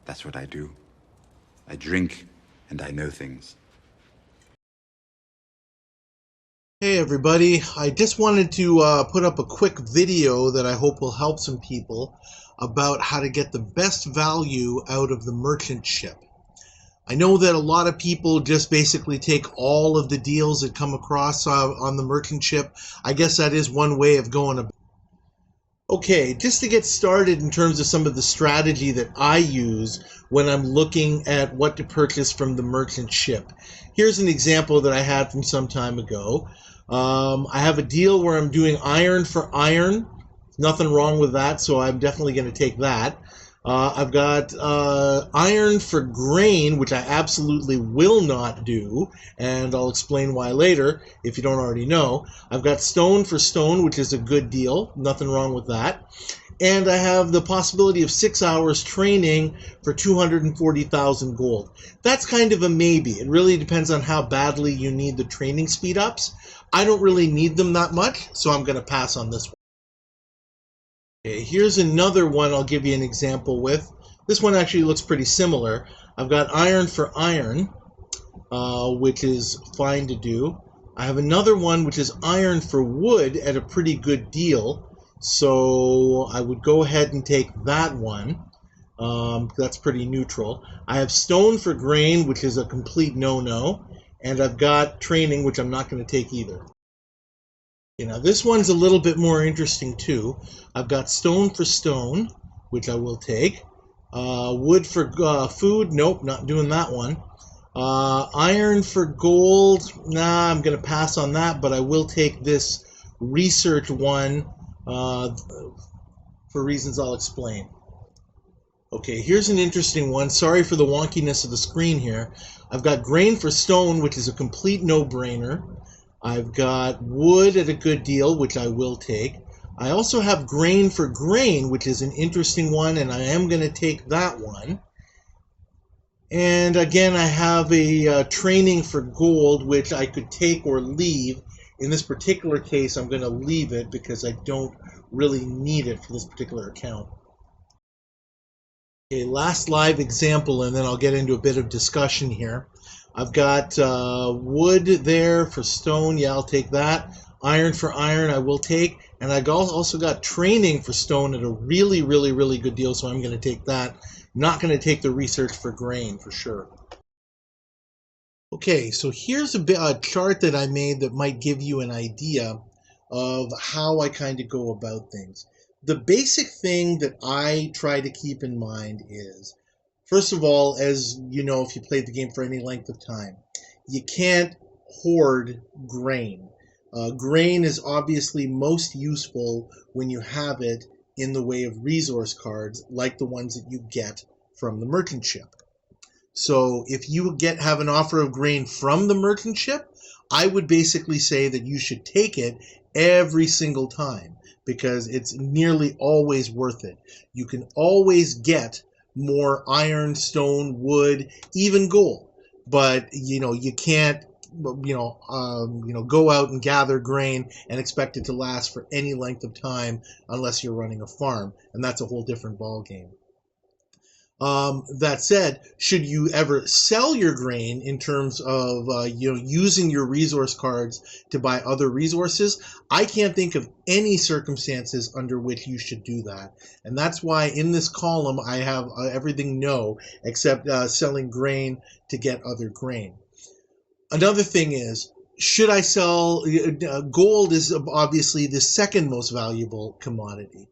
That's what I do. I drink and I know things. Hey everybody, I just wanted to put up a quick video that I hope will help some people about how to get the best value out of the merchant ship. I know that a lot of people just basically take all of the deals that come across on the merchant ship. I guess that is one way of going about it. Okay, just to get started in terms of some of the strategy that I use when I'm looking at what to purchase from the merchant ship. Here's an example that I had from some time ago. I have a deal where I'm doing iron for iron. Nothing wrong with that, so I'm definitely going to take that. I've got iron for grain, which I absolutely will not do, and I'll explain why later if you don't already know. I've got stone for stone, which is a good deal. Nothing wrong with that. And I have the possibility of 6 hours training for 240,000 gold. That's kind of a maybe. It really depends on how badly you need the training speed ups. I don't really need them that much, so I'm going to pass on this one. Okay, here's another one I'll give you an example with. This one actually looks pretty similar. I've got iron for iron, which is fine to do. I have another one which is iron for wood at a pretty good deal. So I would go ahead and take that one. That's pretty neutral. I have stone for grain, which is a complete no-no. And I've got training, which I'm not going to take either. Okay, now this one's a little bit more interesting too. I've got stone for stone, which I will take. Wood for food, nope, not doing that one. Iron for gold, nah, I'm going to pass on that, but I will take this research one for reasons I'll explain. Okay, here's an interesting one. Sorry for the wonkiness of the screen here. I've got grain for stone, which is a complete no-brainer. I've got wood at a good deal, which I will take. I also have grain for grain, which is an interesting one, and I am going to take that one. And again, I have a training for gold, which I could take or leave. In this particular case, I'm going to leave it because I don't really need it for this particular account. Okay, last live example, and then I'll get into a bit of discussion here. I've got wood there for stone. Yeah, I'll take that. Iron for iron, I will take. And I also got training for stone at a really, really, really good deal, so I'm going to take that. Not going to take the research for grain, for sure. Okay, so here's a chart that I made that might give you an idea of how I kind of go about things. The basic thing that I try to keep in mind is, first of all, as you know, if you played the game for any length of time, you can't hoard grain. Grain is obviously most useful when you have it in the way of resource cards, like the ones that you get from the merchant ship. So if you have an offer of grain from the merchant ship, I would basically say that you should take it every single time because it's nearly always worth it. You can always get more iron, stone, wood, even gold, but you can't go out and gather grain and expect it to last for any length of time unless you're running a farm, and that's a whole different ball game. That said, should you ever sell your grain in terms of using your resource cards to buy other resources, I can't think of any circumstances under which you should do that. And that's why in this column I have everything no, except selling grain to get other grain. Another thing is, should I sell gold? Is obviously the second most valuable commodity.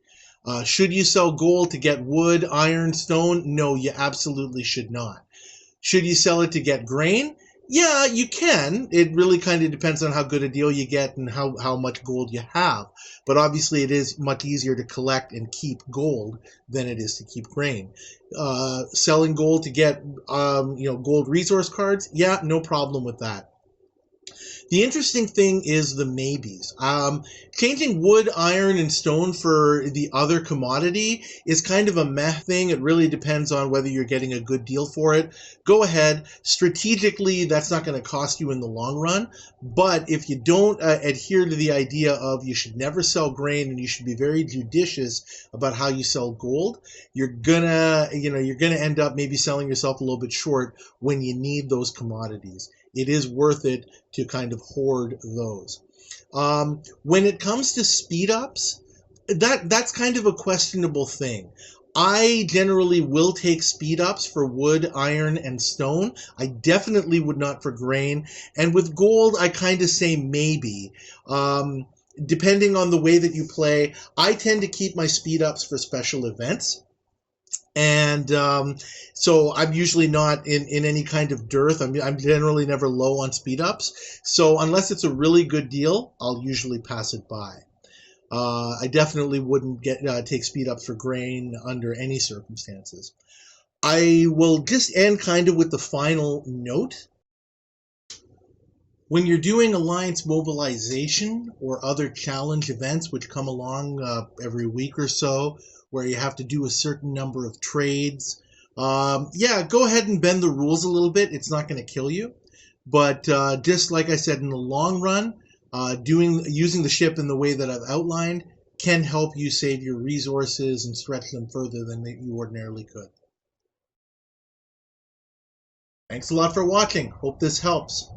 Should you sell gold to get wood, iron, stone? No, you absolutely should not. Should you sell it to get grain? Yeah, you can. It really kind of depends on how good a deal you get and how much gold you have. But obviously it is much easier to collect and keep gold than it is to keep grain. Selling gold to get gold resource cards? Yeah, no problem with that. The interesting thing is the maybes. Changing wood, iron, and stone for the other commodity is kind of a meh thing. It really depends on whether you're getting a good deal for it. Go ahead. Strategically, that's not going to cost you in the long run. But if you don't adhere to the idea of you should never sell grain and you should be very judicious about how you sell gold, you're gonna end up maybe selling yourself a little bit short when you need those commodities. It is worth it to kind of hoard those. When it comes to speed ups, that's kind of a questionable thing. I generally will take speed ups for wood, iron, and stone. I definitely would not for grain. And with gold, I kind of say maybe. Depending on the way that you play, I tend to keep my speed ups for special events. And so I'm usually not in any kind of dearth. I'm generally never low on speed ups. So unless it's a really good deal, I'll usually pass it by. I definitely wouldn't take speed ups for grain under any circumstances. I will just end kind of with the final note. When you're doing alliance mobilization or other challenge events which come along every week or so, where you have to do a certain number of trades, go ahead and bend the rules a little bit. It's not going to kill you. But just like I said, in the long run, using the ship in the way that I've outlined can help you save your resources and stretch them further than you ordinarily could. Thanks a lot for watching. Hope this helps.